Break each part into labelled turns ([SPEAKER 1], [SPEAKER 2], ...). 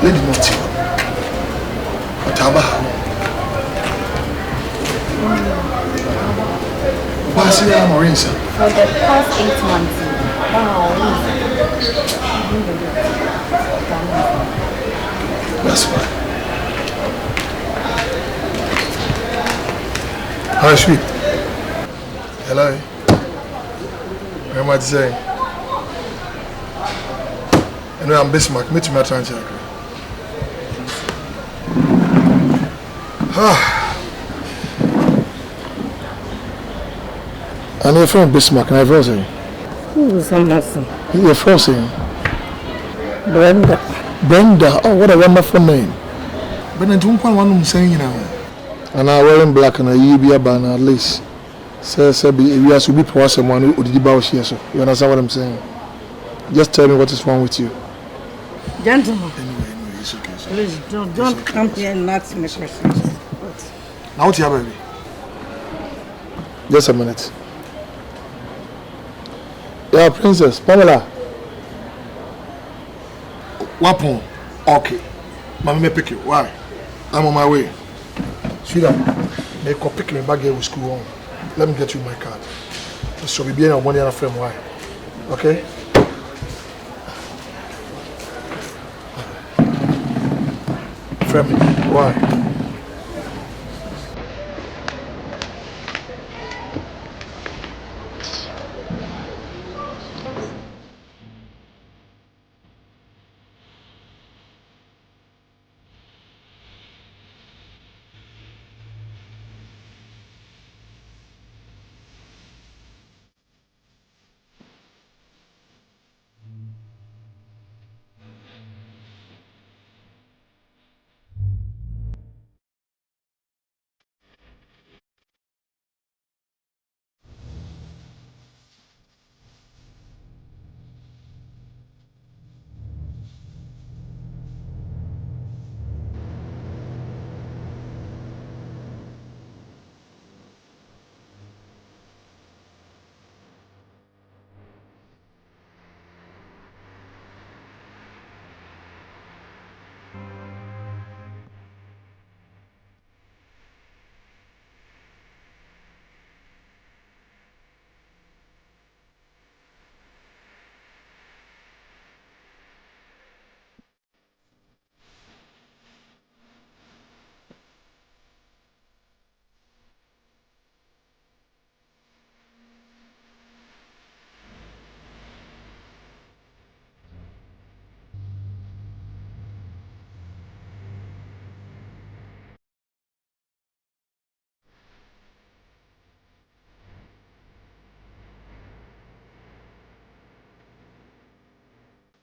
[SPEAKER 1] Lady Monty. Taba. What's your Marines?
[SPEAKER 2] For the past 8 months.
[SPEAKER 1] That's fine. Hi, sweet. Hello. What am I saying? I know I'm Bismarck. Meet me at Tranchak. And you're from Bismarck, and I'm frozen.
[SPEAKER 3] Who's Amazon?
[SPEAKER 1] You're frozen.
[SPEAKER 3] Brenda.
[SPEAKER 1] Brenda, oh, what a wonderful name. But I don't want one saying, you know. And I'm wearing black and a UB banner at least. Say, we are to be poor someone who did about here, so you understand what I'm saying? Just tell me what is wrong with you.
[SPEAKER 3] Gentlemen.
[SPEAKER 1] Anyway, it's okay. So.
[SPEAKER 3] Please don't come here and ask me questions.
[SPEAKER 1] Now what's your baby? Just a minute. Yeah, Princess, Pamela. Wapon. Okay. Mommy may pick you. Why? I'm on my way. Sweetheart, they could pick me back here with school home. Let me get you my card. So we be in a 1 year frame. Why? Okay? Frame. Why?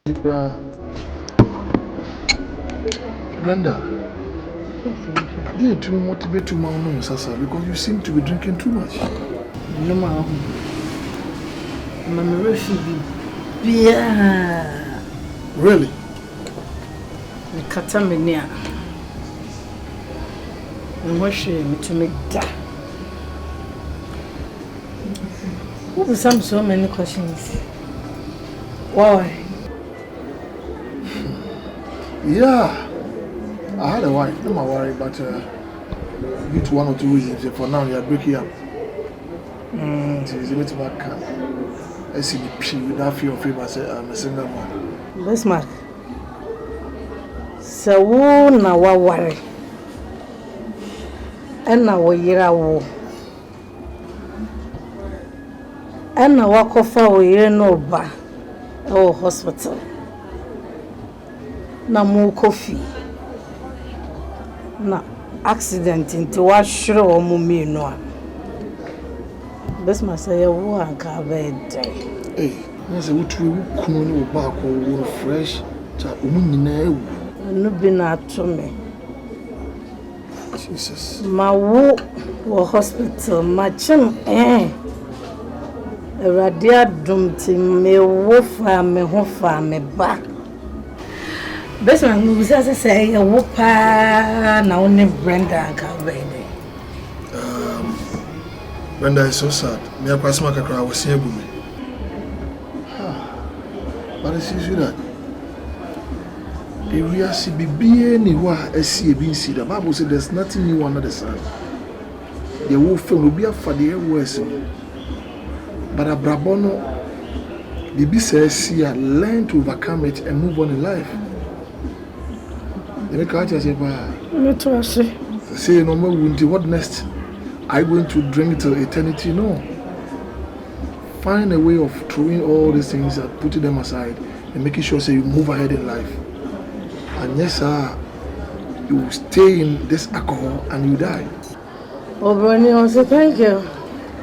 [SPEAKER 1] Brenda, you need to motivate to Mount Sasa because you seem to be drinking too much.
[SPEAKER 3] No, I'm refugee. Yeah.
[SPEAKER 1] Really?
[SPEAKER 3] The Catamania. And what she to make that? Who was so many questions? Why?
[SPEAKER 1] Yeah. I had a wife, no my worry, but due to 1 or 2 reasons, for now you are breaking up. It's a bit back. I see the without fear of favor, say I'm a single man.
[SPEAKER 3] Bismarck. So na wa worry. And na wo yira wo. And na wa kofa wo yire no ba. Oh hospital. Na mu kofi. Na accident into wa shiro o mu mi no a. Bismarck say wo anka bed.
[SPEAKER 1] Hey, I say what we kunu ni oba ko wo fresh. Cha omu nyina ewu.
[SPEAKER 3] No be na to me.
[SPEAKER 1] Jesus.
[SPEAKER 3] Ma wo hospital ma chem Radia dum ti me wo fa me ho fa me ba. Besa no say wo pa na only Brenda ka baby.
[SPEAKER 1] Brenda is so sad. Me akwasima kakra wo se agu me. But it's you that. If we are see bibi ni wa asi ebi nsi the Bible says there's nothing new under the sun. The wo fe no bi afa the worse. But abrabono bibi says learn to overcome it and move on in life. The make out say ba.
[SPEAKER 3] Me to
[SPEAKER 1] Say no more what next? Are you going to drink till eternity? No. Find a way of throwing all these things and putting them aside and making sure you move ahead in life. And yes, sir, you stay in this alcohol and you die.
[SPEAKER 3] Oh, Bernie, I say thank you.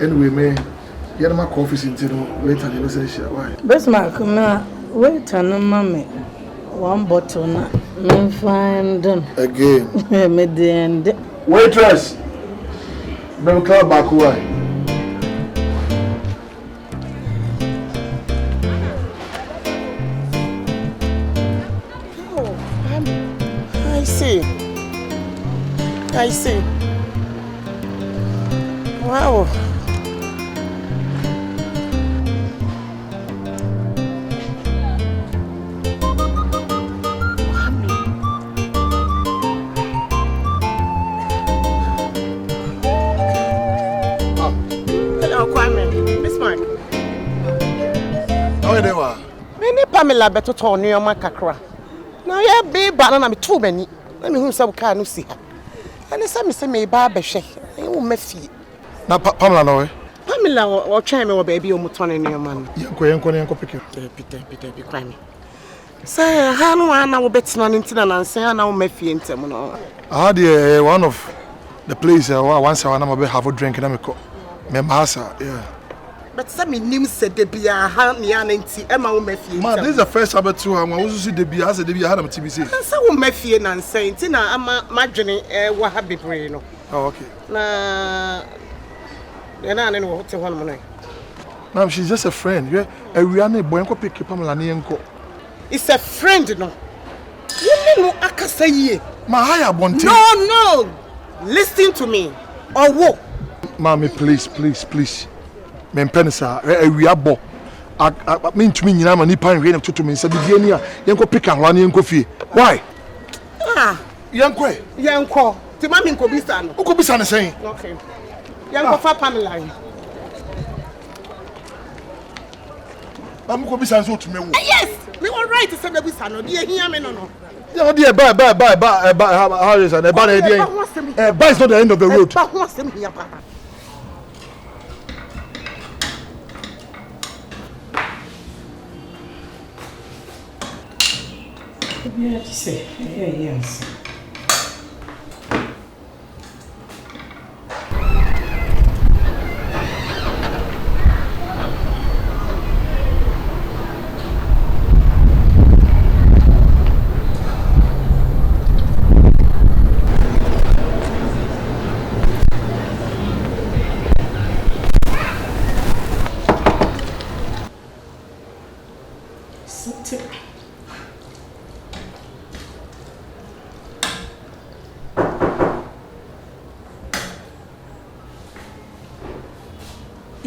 [SPEAKER 1] Anyway, man, you have my coffee until wait and you say why?
[SPEAKER 3] Bismarck, wait and mommy. One bottle na me find them.
[SPEAKER 1] Again.
[SPEAKER 3] Me the end.
[SPEAKER 1] Waitress! No club back away.
[SPEAKER 4] I see. Wow.
[SPEAKER 2] Hello, Kwame. Miss Mark.
[SPEAKER 1] How are you?
[SPEAKER 4] Many Pamela better turn near my kakra. Now, yeah, be banana me too many. Let me who can see her. And the same say me barber shake. You will make fee.
[SPEAKER 1] Now, Pamela, no.
[SPEAKER 4] Pamela or chime or baby or mutton in your man.
[SPEAKER 1] Yanko pick you.
[SPEAKER 4] Peter, be crime. Say, how no one will bet none into and say, I know me fee in Temono.
[SPEAKER 1] I had one of the place once I want to have a drink and I'm a massa, yeah.
[SPEAKER 4] But some names said they be a hand yanty, Emma will make fee.
[SPEAKER 1] Man, this is the first time I was see the beer as a debut had a TBC.
[SPEAKER 4] And so will make fee and saying, Tina, I'm imagining what have been brain.
[SPEAKER 1] Oh, okay.
[SPEAKER 4] Nah, then I know what to one money.
[SPEAKER 1] Now she's just a friend. Yeah, a Rihanna boy pick Pamela Nienko.
[SPEAKER 4] It's a friend, no. You know, I can say,
[SPEAKER 1] Mahaya Bonte.
[SPEAKER 4] No, listen to me. Or what?
[SPEAKER 1] Mommy, please. Men penisa, we are bo. I mean to me, you know, my nippon rain to me, said, Yanko pick and run Yanko fee. Why?
[SPEAKER 4] Yanko. The mammy could be son.
[SPEAKER 1] Who could be son saying?
[SPEAKER 4] Okay. Yanko for Pamela.
[SPEAKER 1] I'm going to be son to me.
[SPEAKER 4] Yes, we were right to say that we son. Do you hear me? No.
[SPEAKER 1] Oh dear, bye. How is it? Bye is not the end of the road.
[SPEAKER 3] Yes.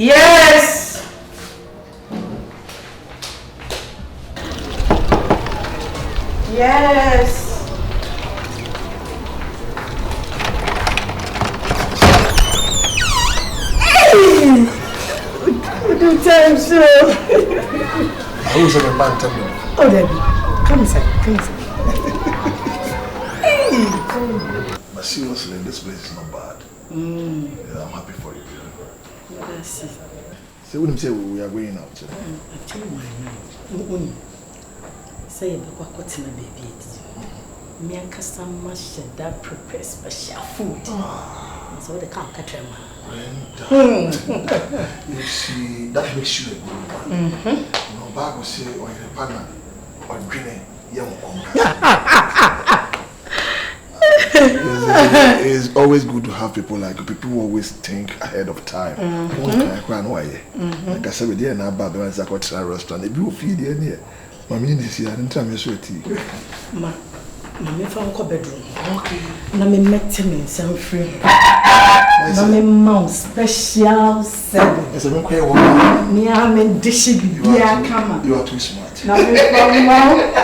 [SPEAKER 3] Yes. Yes. Hey! Good time, sir.
[SPEAKER 1] I was a man telling me.
[SPEAKER 3] Oh, Debbie. Come inside. Come inside.
[SPEAKER 1] But seriously, this place is not bad. Yeah, I'm happy for you.
[SPEAKER 3] That's it.
[SPEAKER 1] So when you say we are going out,
[SPEAKER 3] I tell you why now. Say you go to my baby. Me and customer should that prepare special food. So they can't catch him.
[SPEAKER 1] You see, that makes you a good man. You know, Brago say, or your partner, or Guinea, young It's always good to have people like you. People who always think ahead of time. Like I said, we're not bad. When I go to a restaurant, if you feed in here, my meaning is here. I didn't tell me sweaty.
[SPEAKER 3] Ma, me found a bedroom. Okay. Na me met him some free. Na me mount special service.
[SPEAKER 1] It's a very woman.
[SPEAKER 3] Me am in dishy bia kama.
[SPEAKER 1] You are too smart.
[SPEAKER 3] Na me from mount.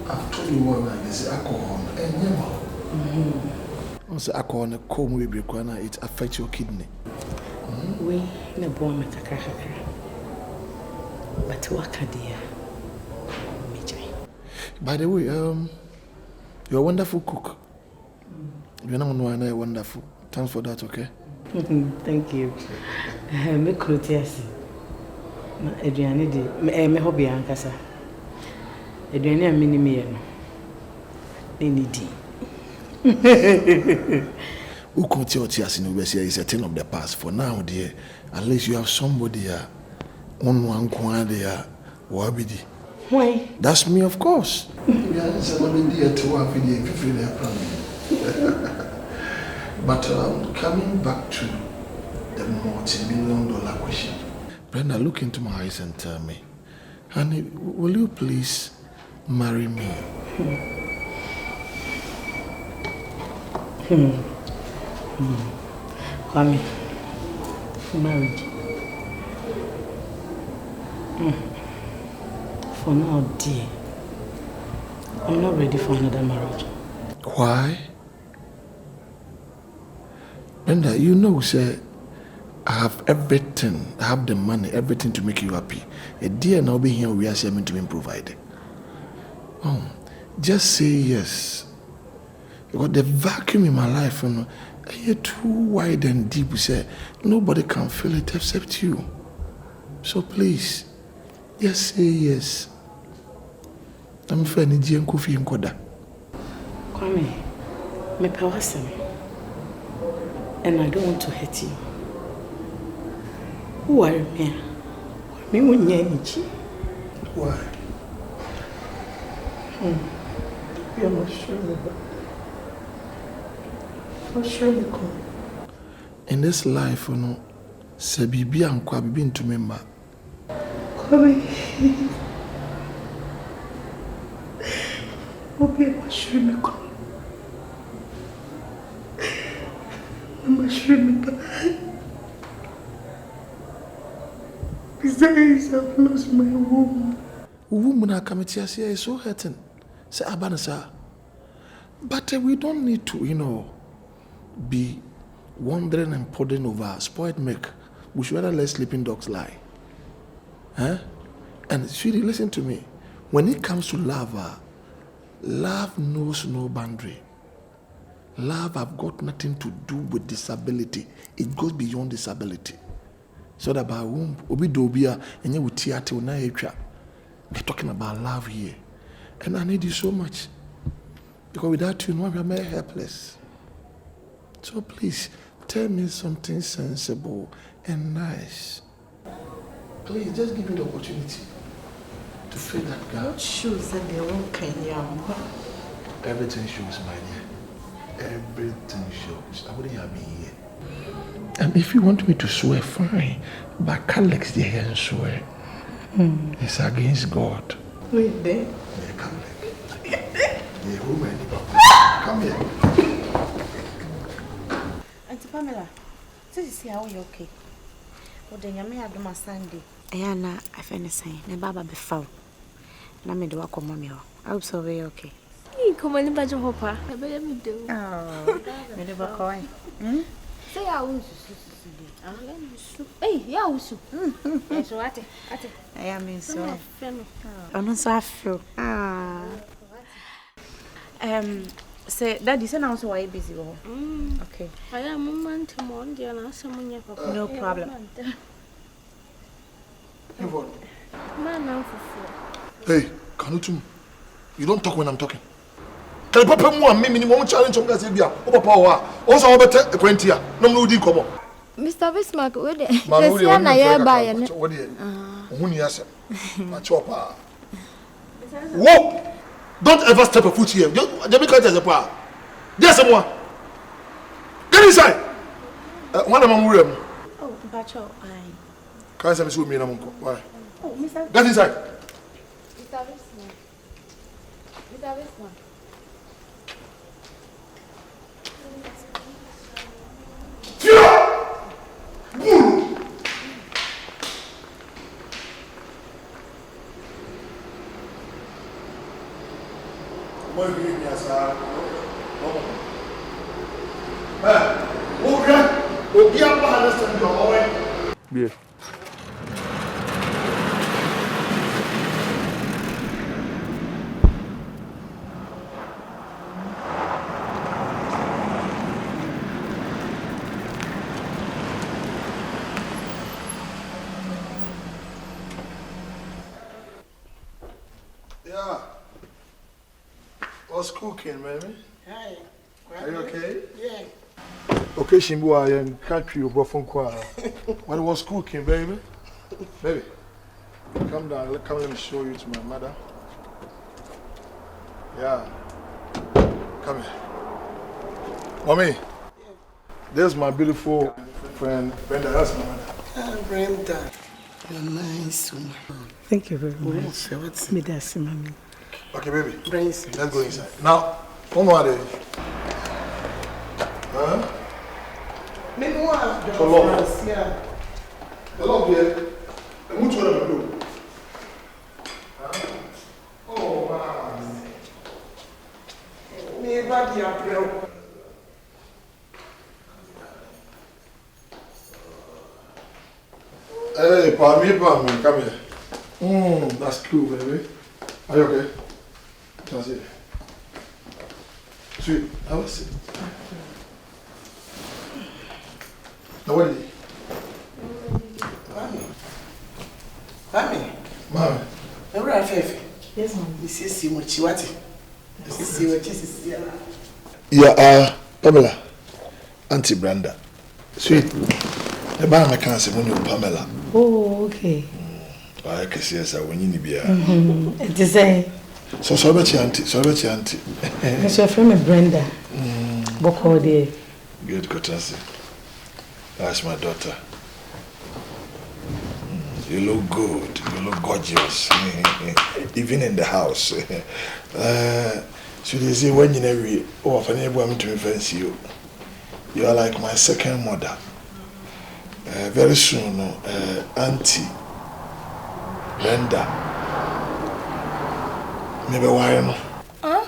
[SPEAKER 1] I've told you one night, there's alcohol and never. Also, alcohol and comb will be required, it affects your kidney.
[SPEAKER 3] We ne born me kakra. But what can dear?
[SPEAKER 1] By the way, you're a wonderful cook. You're not one wonderful. Thanks for that, okay?
[SPEAKER 3] Thank you. Me clothes. Adriani di me hobby ankasa. Adriani amini me no. Ni di.
[SPEAKER 1] Who continue to us in Ubesia is a thing of the past. For now, dear, at least you have somebody here. One corner there. Wabidi.
[SPEAKER 3] Why?
[SPEAKER 1] That's me, of course. But coming back to the multi-million-dollar question. Brenda, look into my eyes and tell me, honey, will you please marry me?
[SPEAKER 3] Kwame, marriage. For now, dear, I'm not ready for another marriage.
[SPEAKER 1] Why? Brenda, you know, sir, I have everything. I have the money, everything to make you happy. A dear now be here, we are meant to be provided. Oh, just say yes. Because the vacuum in my life, you know, is too wide and deep. Say nobody can feel it except you. So please, just say yes. I'm friendly, Jian Kofi and Koda.
[SPEAKER 3] Kwame, me pewasem, and I don't want to hurt you. Who are me? Me wunye
[SPEAKER 1] Why?
[SPEAKER 3] You are not sure. Not sure.
[SPEAKER 1] In this life, you know, se bibi ankwa bibi ntumi mba.
[SPEAKER 3] Kwame. Obi mashuri ko. Mashuri. Besides, I've lost my womb.
[SPEAKER 1] Woman are coming here is so hurting. Say Abanasa. But we don't need to, you know, be wandering and podding over spoiled milk. We should rather let sleeping dogs lie. Huh? And sweetie, listen to me. When it comes to love, love knows no boundary. Love have got nothing to do with disability. It goes beyond disability. So that by whom obi dobia and you will theater na echa. We're talking about love here. And I need you so much. Because without you, I'm very helpless. So please, tell me something sensible and nice. Please, just give me the opportunity to fill that gap.
[SPEAKER 3] What shoes that they won't Kenya?
[SPEAKER 1] Everything shows, my dear. Everything shows. I wouldn't have been here. And if you want me to swear, fine. But Catholics, they can swear. It's against God.
[SPEAKER 3] Wait there.
[SPEAKER 1] Yeah, Catholic. Yeah, woman. Come here.
[SPEAKER 2] Auntie Pamela, this is how you okay. Well, then you may have my Sunday. Ayana, I find the same. The Baba be foul. Na me do a come I hope so very okay.
[SPEAKER 5] You come on, but you hope I better me do.
[SPEAKER 2] Oh, me do back away.
[SPEAKER 5] Say I was. Hey, yeah, was. So what?
[SPEAKER 2] I am in so.
[SPEAKER 5] Oh,
[SPEAKER 2] no, so I feel. Say, Daddy, say now so why busy? Okay.
[SPEAKER 5] I am moment to Monday and ask someone your papa.
[SPEAKER 2] No problem.
[SPEAKER 5] Man,
[SPEAKER 1] Hey, Kanutum, you don't talk when I'm talking. Can you papa more me minimum challenge on Gazebia? Oh, papa, also over 20 years. No, no, come on.
[SPEAKER 5] Mr. Bismarck, where the Siana buy and
[SPEAKER 1] what do you say? My chopper. Whoa! Don't ever step a foot here. You because there's a power. There's someone. Get inside. One of my room.
[SPEAKER 2] Oh, Pacho,
[SPEAKER 1] Can't say me no more. Why?
[SPEAKER 2] Oh, Mr.
[SPEAKER 1] Get inside.
[SPEAKER 5] Mr. Bismarck. Mr. Bismarck.
[SPEAKER 1] Yeah. Yeah. What's cooking, baby?
[SPEAKER 4] Hi.
[SPEAKER 1] Are you okay?
[SPEAKER 4] Yeah.
[SPEAKER 1] Okay, Shimbu, I am country you brought from Kwa. What was cooking, baby? Baby, come down. Come let me show you to my mother. Yeah. Come here. Mommy, there's my beautiful friend, Brenda. That's my mother.
[SPEAKER 4] Brenda, you're nice.
[SPEAKER 3] Thank you very much.
[SPEAKER 4] What's
[SPEAKER 3] Me that's mommy.
[SPEAKER 1] Okay, baby.
[SPEAKER 4] Brains.
[SPEAKER 1] Let's go inside. Now, come on, there. Huh?
[SPEAKER 4] Memoir,
[SPEAKER 1] yeah. Hello, dear. I'm going to do. Oh, wow.
[SPEAKER 4] Me body up.
[SPEAKER 1] Hey, pardon me, come here. That's cool, baby. Are you okay? That's it. Sweet, have a seat. Now, what is it?
[SPEAKER 4] Mami.
[SPEAKER 1] Mami.
[SPEAKER 4] Every Fefe.
[SPEAKER 3] Yes, ma'am.
[SPEAKER 4] This is Simochiwati. This is what is here.
[SPEAKER 1] Yeah, Pamela. Auntie Brenda. Sweet. The bar I can't say when you Pamela.
[SPEAKER 3] Oh, okay.
[SPEAKER 1] I can see as I when you need beer.
[SPEAKER 3] It is a.
[SPEAKER 1] So, sorry, auntie.
[SPEAKER 3] It's your friend Brenda. Boko de.
[SPEAKER 1] Good, good, Nancy. That's my daughter. You look good. You look gorgeous. Even in the house. So they say when you never often able to fancy you. You are like my second mother. Very soon, Auntie Brenda. Maybe why no?
[SPEAKER 5] Huh?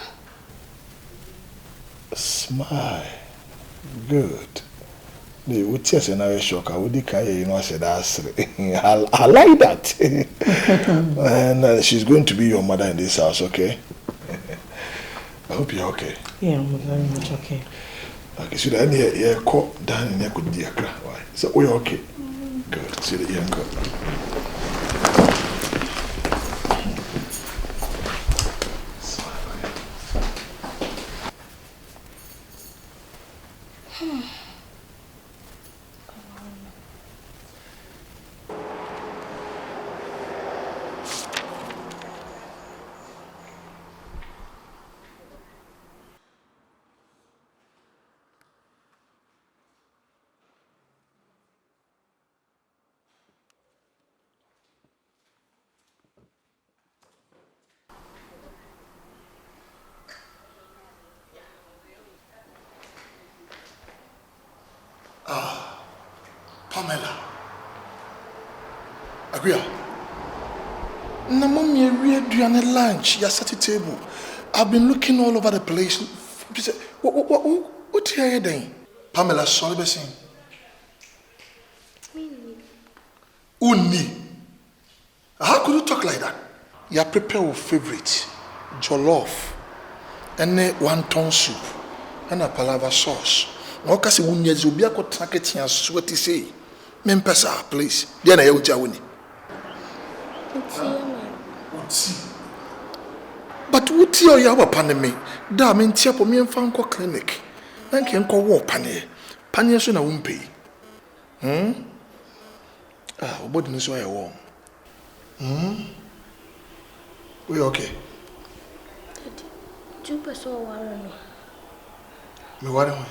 [SPEAKER 1] Smile. Good. The would say another shock. I would say that's I like that. And she's going to be your mother in this house, okay? I hope you're okay.
[SPEAKER 3] Yeah, I'm very much okay.
[SPEAKER 1] Okay, so then you call down and you could be a cry. So we're okay. Good. See the young girl. Pamela. Agria. Na mommy we do lunch. You set the table. I've been looking all over the place. What are you doing? Pamela, sorry, Bessie. Uni. How could you talk like that? You are prepared with favorite jollof and wonton soup and a palava sauce. No kasi wunya zubia ko tracket ya sweaty say. Mempesa, please. Then I will jawini. But what you are upon me? Damn in Tiapo me and Fanco clinic. And can call war panye. Panye soon I won't pay. What is why I warm? We okay?
[SPEAKER 5] Two person worry me.
[SPEAKER 1] Me worry me.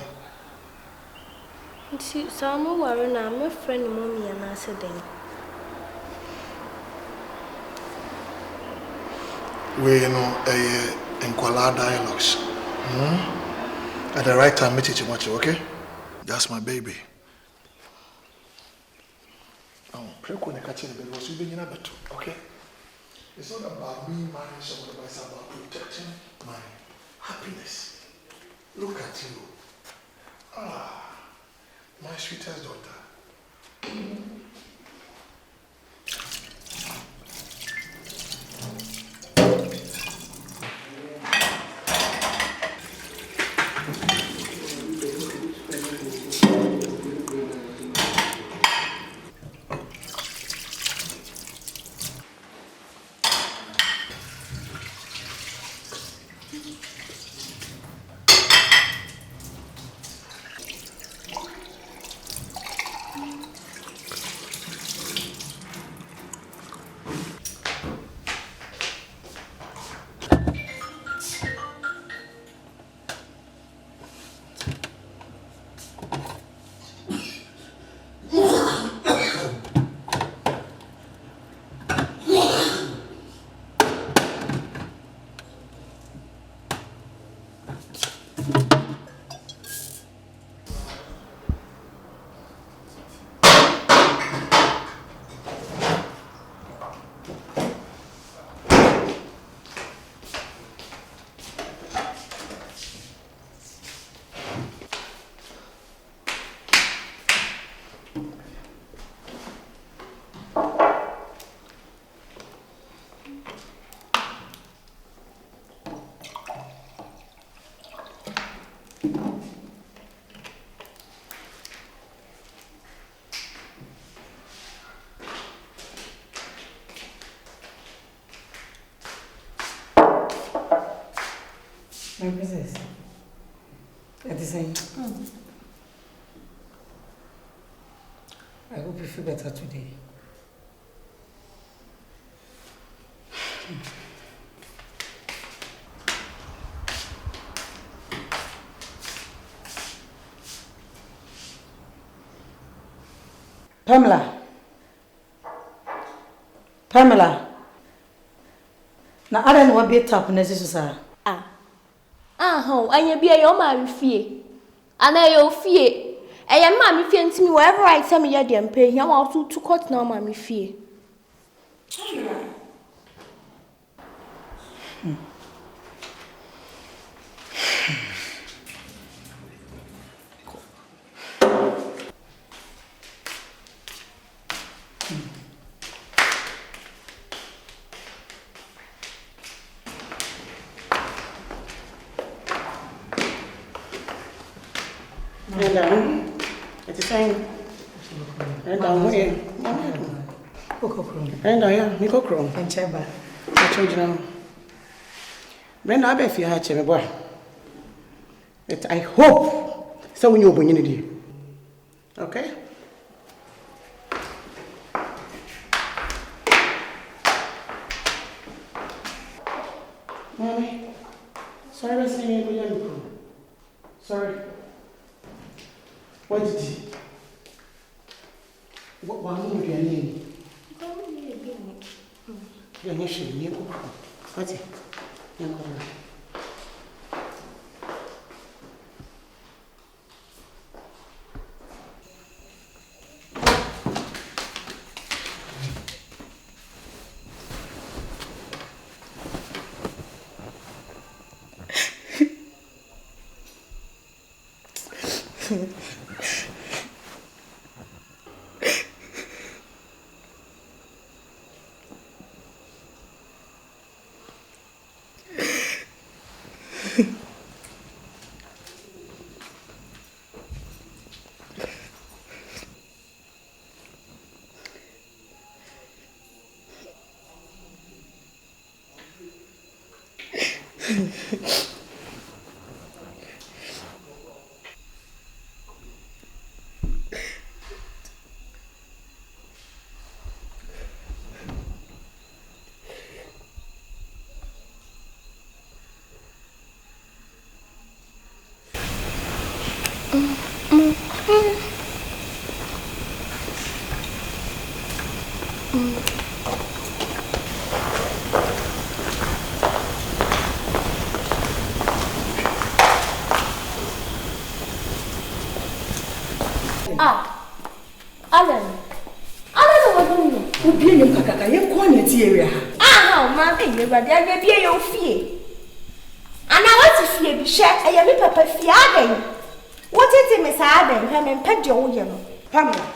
[SPEAKER 5] See, some worry now. My friend mommy and I said then.
[SPEAKER 1] We in Kuala dialogues. At the right time, meet you much, okay? That's my baby. Oh, pray when I catch the baby was even in a better, okay? It's not about me marrying someone, but it's about protecting my happiness. Look at you. My sweetest daughter.
[SPEAKER 3] My princess. At the same. I hope you feel better today. Pamela. Now I don't know what be top necessary.
[SPEAKER 5] And you be a your mammy fee. And I your fee. A young mammy fee to me wherever I tell me your damn pay him also to cut no mammy fee.
[SPEAKER 4] It's the same. And down here. And I am Nico Chrome.
[SPEAKER 3] And Cheba.
[SPEAKER 4] I told you now. Brenda, I bet you had a boy. But I hope so when you're bringing it here. Okay? Mommy, sorry for saying it. Sorry. What did you? What one would your name? Your nation, Nyarko. What's it? Nyarko.
[SPEAKER 5] Alan, what do you?
[SPEAKER 3] Who be in Kaka? You cornet area.
[SPEAKER 5] My baby, but there be your fear. And I want to fear be shut. I am a papa fiading. What is it, Miss Adam? Him and pet your yellow.
[SPEAKER 3] Pamela.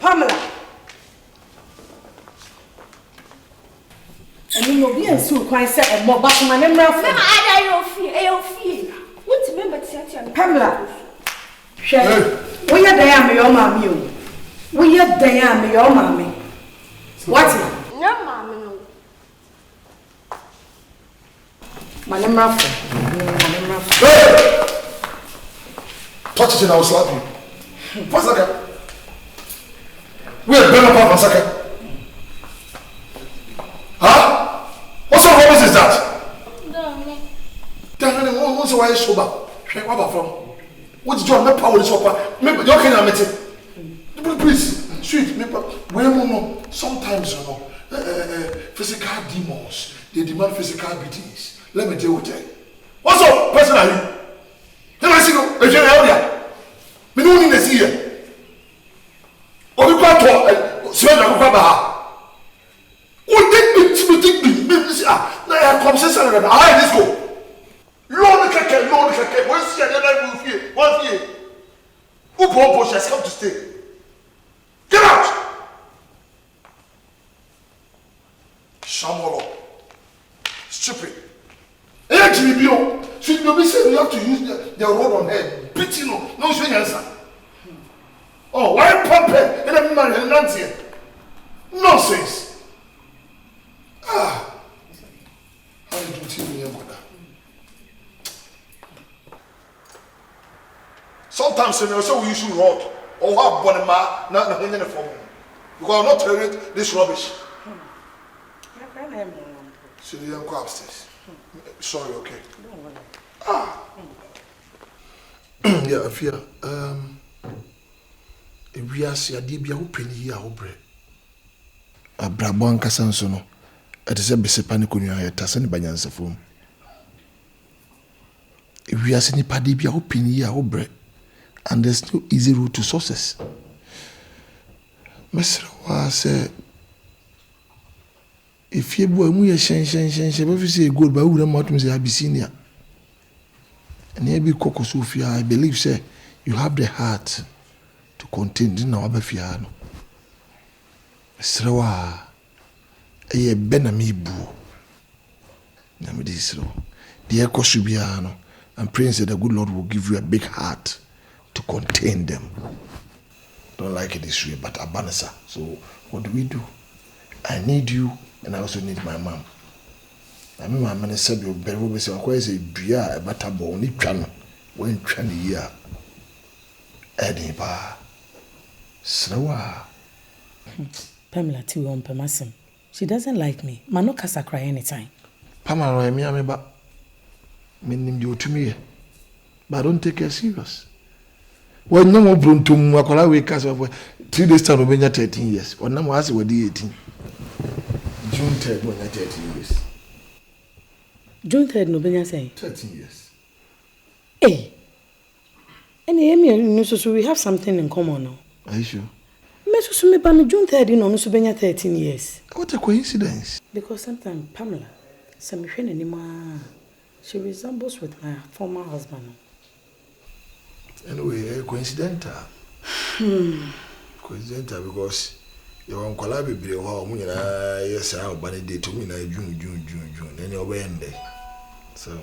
[SPEAKER 3] Pamela. And you'll be a so quite set and more back to my name. I
[SPEAKER 5] don't fear. What's remember to
[SPEAKER 3] Pamela? We are there, your mammy. We are there, your mammy. What?
[SPEAKER 5] No, mammy.
[SPEAKER 3] My name is
[SPEAKER 1] Touch it and I will slap you. What's that? We are better part of second. Huh? What sort of rubbish is that?
[SPEAKER 5] No.
[SPEAKER 1] Then what's why is sober? What about from? What's your power is sober? Maybe you can admit it. Please, sweet, sometimes you know, physical demons, they demand physical beatings. Let me deal with it. What's up, person are you? Then I see you, if you're out there. We don't need to see you. Or we can't talk, swear to God. What did me? I come say something. Let's go. Lord, what's the other here? What's here? Who Bobo has come to stay? Get out! Shamolo. Stupid. Hey, Jimmy, should you be saying you have to use the road on head? Pity no showing answer. Oh, why pump it? And I'm not Nancy. Nonsense. How did you tell me about that? Sometimes when you say we use road or what bonema not in the form. Because I'm not tolerate this rubbish. So you don't go upstairs. Sorry, okay. Yeah, I fear. If we are see a debia who penny here, who bread. A Brago and Casansono. It is a besepanicunia at Tassani Banyansa form. If we are seeing Padibia who penny here, who bread. And there's no easy route to sources. Mr. Was if you boy, we are shen, if you say good, but we don't want to say Abyssinia. And here be Coco Sophia, I believe, sir, you have the heart to contain in our Bafiano. Mr. Wa, a Benami boo. Namidisro, the Echo Subiano, and Prince that the good Lord will give you a big heart to contain them. Don't like it this way, but Abanasa. So what do? I need you, and I also need my mom. I mean, my man said you're very well. So I say, "Bria, a better bone, ni channel, when channel here, Eddie Bar, Slowa."
[SPEAKER 3] Pamela Twui on Pemasim. She doesn't like me. Mano casa cry anytime.
[SPEAKER 1] Pamela, I mean, but meaning you to me, but don't take her serious. When no more Bruntum, Wakola wake us 3 days time when you're 13 years. Or no more as we're 18. June 3rd when you're 13 years.
[SPEAKER 3] June 3rd, no Benya say
[SPEAKER 1] 13 years.
[SPEAKER 3] Eh. And Amy, so we have something in common now.
[SPEAKER 1] Are you sure?
[SPEAKER 3] Meso me ban June 3rd, no Benya 13 years.
[SPEAKER 1] What a coincidence.
[SPEAKER 3] Because sometimes Pamela, some friend anymore. She resembles with my former husband.
[SPEAKER 1] Anyway, coincidental. Coincidental because your uncle Abby be a while, yes, I'll ban a day to me, June, and you're end. So,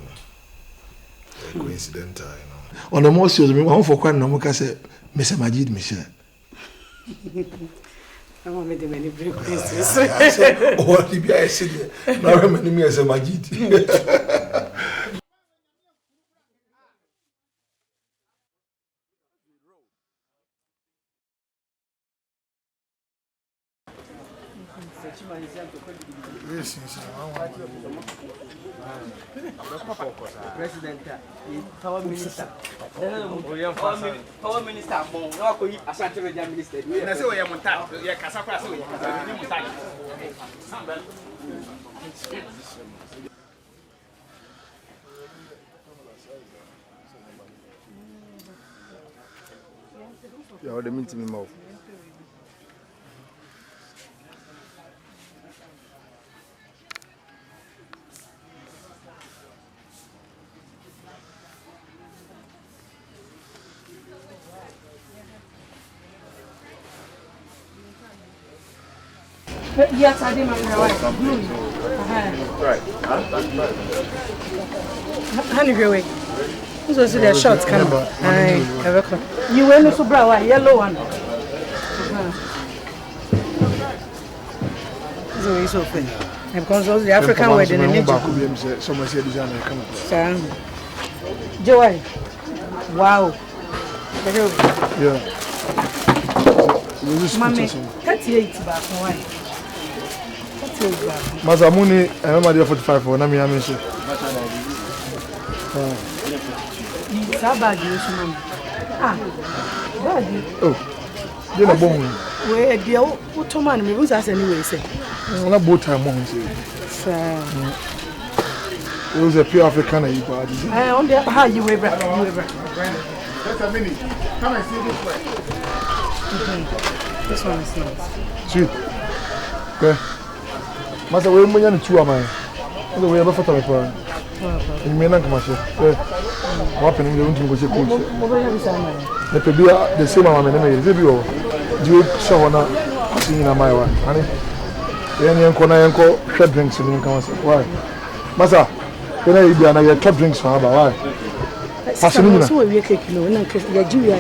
[SPEAKER 1] coincidental, you know. On the most, you're one for quite no more, Mr. Majid, Michelle.
[SPEAKER 3] I want me to many breakfasts.
[SPEAKER 1] What if I said, now remember me as a Majid? Yes,
[SPEAKER 6] President, Power Minister. Power Minister, Asante Akan Minister. I say we are Monta. We are Kasakra. We are Monta.
[SPEAKER 1] Yeah, the meeting mouth.
[SPEAKER 3] Yes, I did my right. Honey, go away. This was their shorts, come on. You wear so brown, yellow one. So it's open. Because the African wedding in Egypt.
[SPEAKER 1] Someone said designer come up.
[SPEAKER 3] Joy. Wow.
[SPEAKER 1] Yeah.
[SPEAKER 3] Mommy, 38 back. Why?
[SPEAKER 1] Mazamuni, I remember 45 for Nami Amishi. Oh, you're not born.
[SPEAKER 3] Where the Ottoman was as anyway, say.
[SPEAKER 1] I'm not both time on. It was a pure African. I
[SPEAKER 3] on the how you were.
[SPEAKER 1] Just a minute. Come and see this way.
[SPEAKER 3] This one is nice.
[SPEAKER 1] Sweet. Okay. Master, we are going to two of mine. We have a photo of her. In Menan commercial. What happened? We want to go to coach. The same amount of money. Do you show her now? Seeing my wife, honey. Then you can share drinks and you can say, why? Master, when I be another top drinks for her, why? Passing
[SPEAKER 3] so we cake, no, and Nigeria.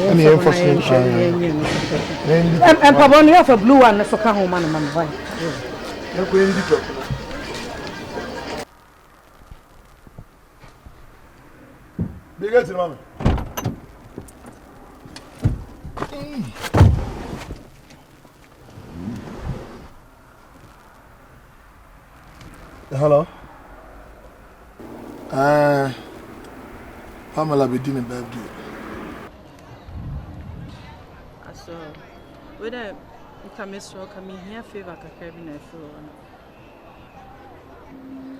[SPEAKER 3] And Papa, you have a blue one for Kahoma and Mamma.
[SPEAKER 1] Big it, Mamma. Hello. Pamela be doing a birthday.
[SPEAKER 7] So, whether you come here, favor Caribbean and floor.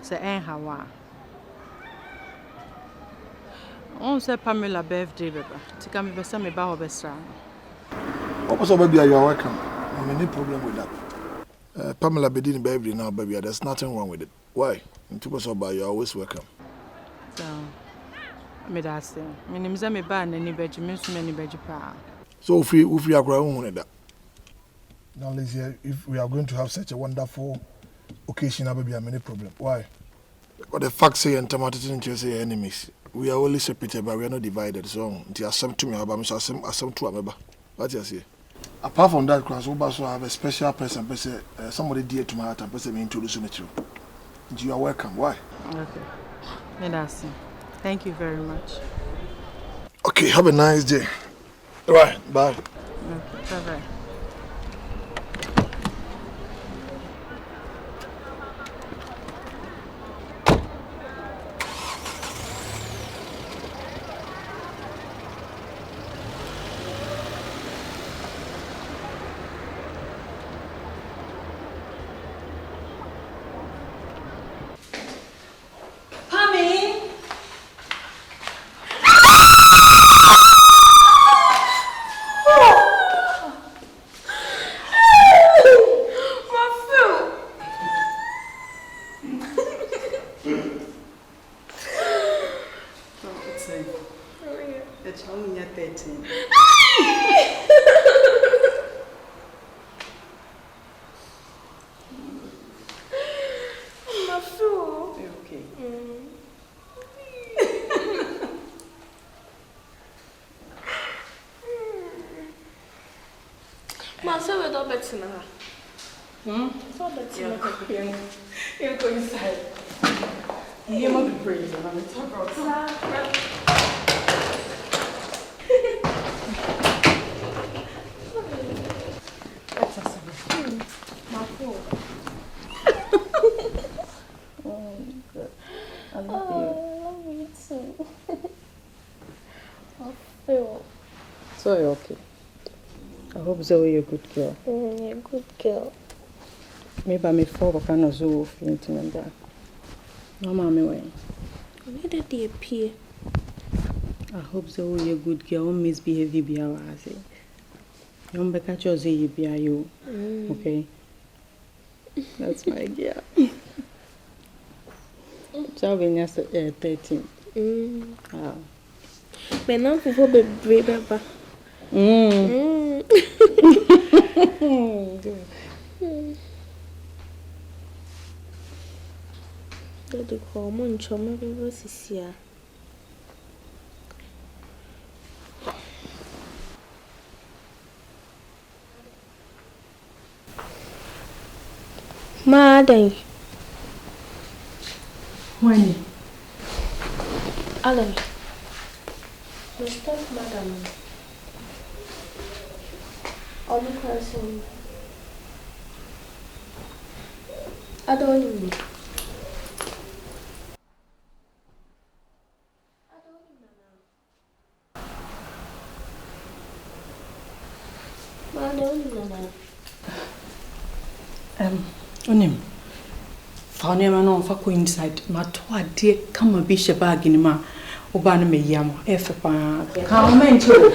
[SPEAKER 7] Say, how? On say Pamela birthday, baby. To come with some about her best.
[SPEAKER 1] What was baby? You are welcome. I mean, no problem with that. Pamela be doing birthday now, baby. There's nothing wrong with it. Why? In terms of you are always welcome.
[SPEAKER 7] So. Me that's it. Me name is me ban any beji. Me so many beji pa.
[SPEAKER 1] So if we are growing on that. Now, Lizzie, if we are going to have such a wonderful occasion, there will be a many problem. Why? But the fact say and tomato didn't say enemies. We are only separated, but we are not divided. So, until some to me about me, some to remember. What you say? Apart from that, class, we also have a special person. Somebody dear to my heart and person me introduce me to. You are welcome. Why?
[SPEAKER 7] Okay. Me that's it. Thank you very much.
[SPEAKER 1] Okay, have a nice day. All right, bye.
[SPEAKER 7] Okay, bye-bye. child, you're 13.
[SPEAKER 5] My fool.
[SPEAKER 7] Okay.
[SPEAKER 5] Ma, so we don't bet now. So bet
[SPEAKER 7] You go inside. You must be brave. I'm talking about.
[SPEAKER 5] My fool.
[SPEAKER 7] Oh, good. I love you.
[SPEAKER 5] I love you too. I feel.
[SPEAKER 7] So you're okay. I hope Zoe you're a good girl.
[SPEAKER 5] You're a good girl.
[SPEAKER 7] Maybe I'm a four kind of Zoe feeling to remember. No, mommy, way.
[SPEAKER 5] Where did they appear?
[SPEAKER 7] I hope Zoe you're a good girl. Misbehave be our assay. You don't catch your Zoe be you. Okay? That's my girl. So when you're 13.
[SPEAKER 5] But now people be brave, Papa. They call me chum, maybe was here. Madam.
[SPEAKER 7] When?
[SPEAKER 5] Alan. Stop, madam. All the person. I don't know.
[SPEAKER 7] Onim. Found him and on for coincide. My toa dear come a bishop bag in ma. Obana me yam. If a pa. Come on, too.